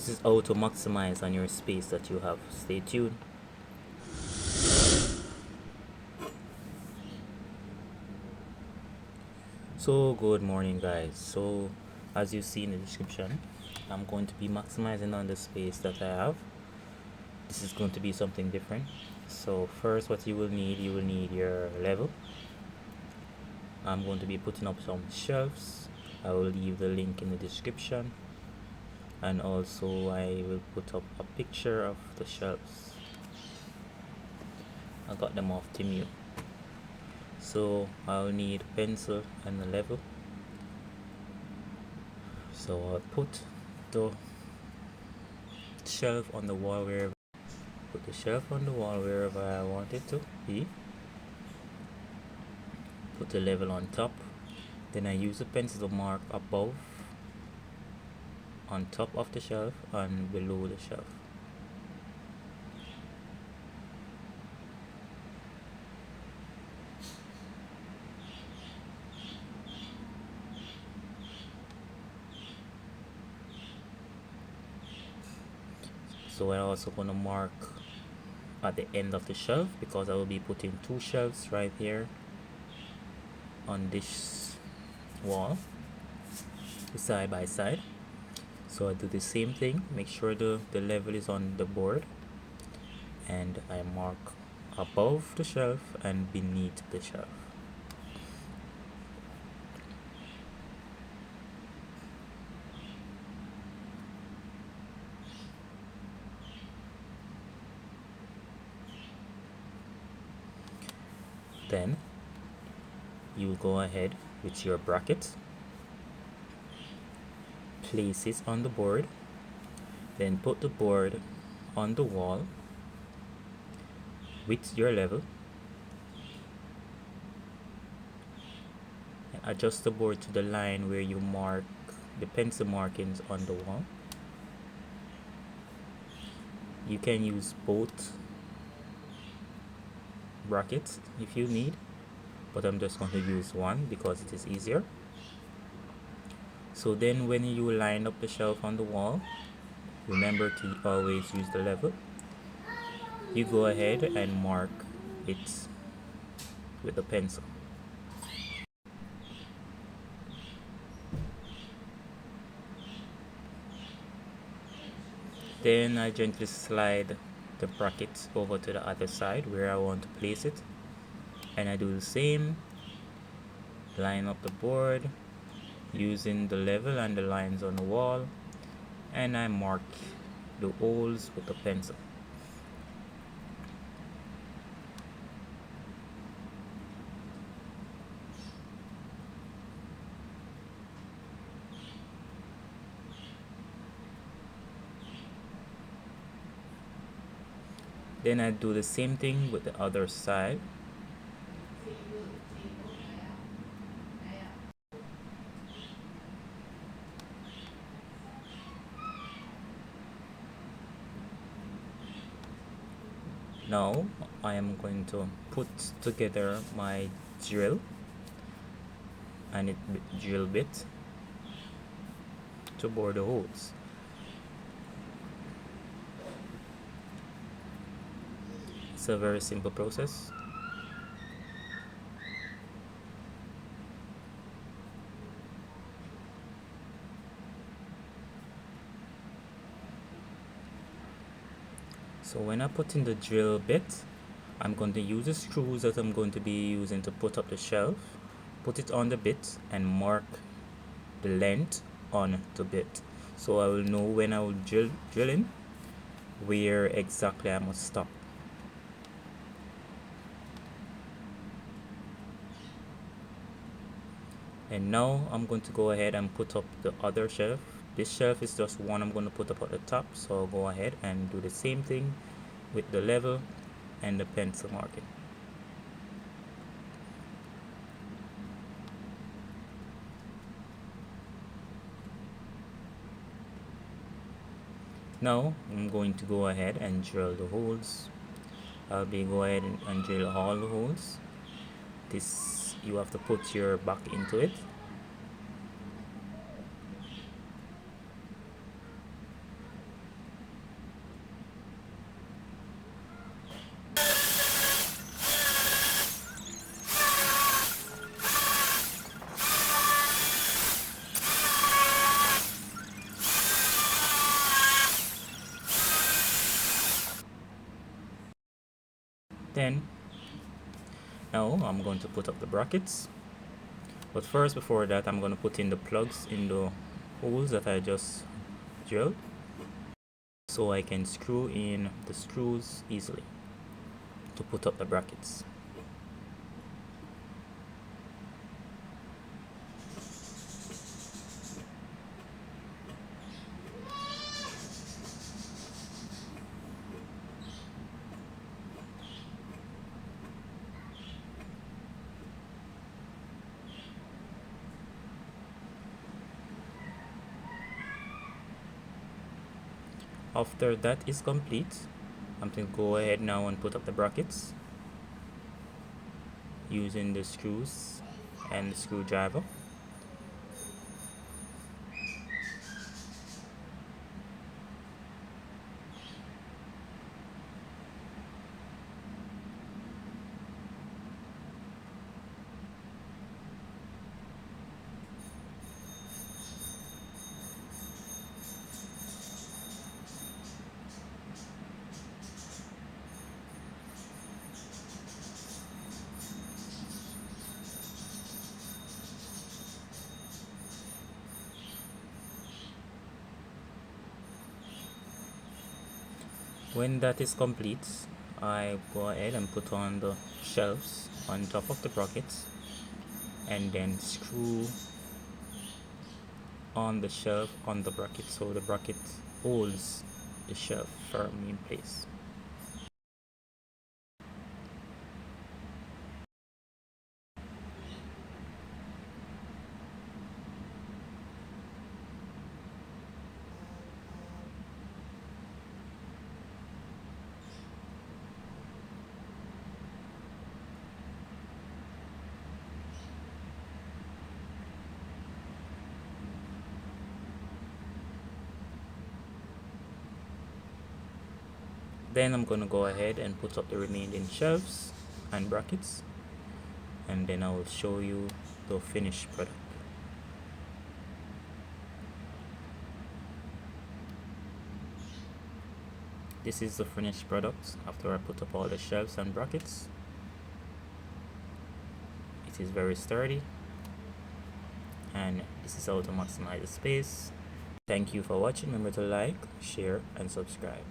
This is how to maximize on your space that you have. Stay tuned. So good morning guys. So as you see in the description, I'm going to be maximizing on the space that I have. This is going to be something different. So first what you will need your level. I'm going to be putting up some shelves. I will leave the link in the description, and also I will put up a picture of the shelves. I got them off Temu. So I'll need pencil and a level. So I'll put the shelf on the wall wherever I want it to be. Put the level on top. Then I use a pencil to mark above, on top of the shelf, and below the shelf. So I'm also going to mark at the end of the shelf, because I will be putting two shelves right here on this wall, side by side. So I do the same thing, make sure the level is on the board, and I mark above the shelf and beneath the shelf. Then you go ahead with your bracket, place it on the board, then put the board on the wall with your level, and adjust the board to the line where you mark the pencil markings on the wall. You can use both brackets if you need, but I'm just going to use one because it is easier. So then when you line up the shelf on the wall, remember to always use the level. You go ahead and mark it with a pencil. Then I gently slide the bracket over to the other side where I want to place it, and I do the same. Line up the board using the level and the lines on the wall, and I mark the holes with a pencil. Then I do the same thing with the other side. Now I am going to put together my drill and it drill bit to bore the holes. It's a very simple process. So when I put in the drill bit, I'm going to use the screws that I'm going to be using to put up the shelf, put it on the bit and mark the length on the bit, so I will know when I will drill in where exactly I must stop. And now I'm going to go ahead and put up the other shelf. This shelf is just one I'm going to put up at the top, so I'll go ahead and do the same thing with the level and the pencil marking. Now I'm going to go ahead and drill the holes. I'll be go ahead and drill all the holes. This, you have to put your back into it. Then now I'm going to put up the brackets, but first, before that, I'm going to put in the plugs in the holes that I just drilled, so I can screw in the screws easily to put up the brackets. After that is complete, I'm going to go ahead now and put up the brackets using the screws and the screwdriver. When that is complete, I go ahead and put on the shelves on top of the brackets and then screw on the shelf on the bracket so the bracket holds the shelf firmly in place. Then I'm gonna go ahead and put up the remaining shelves and brackets, and then I will show you the finished product. This is the finished product after I put up all the shelves and brackets. It is very sturdy, and this is how to maximize the space. Thank you for watching. Remember to like, share, and subscribe.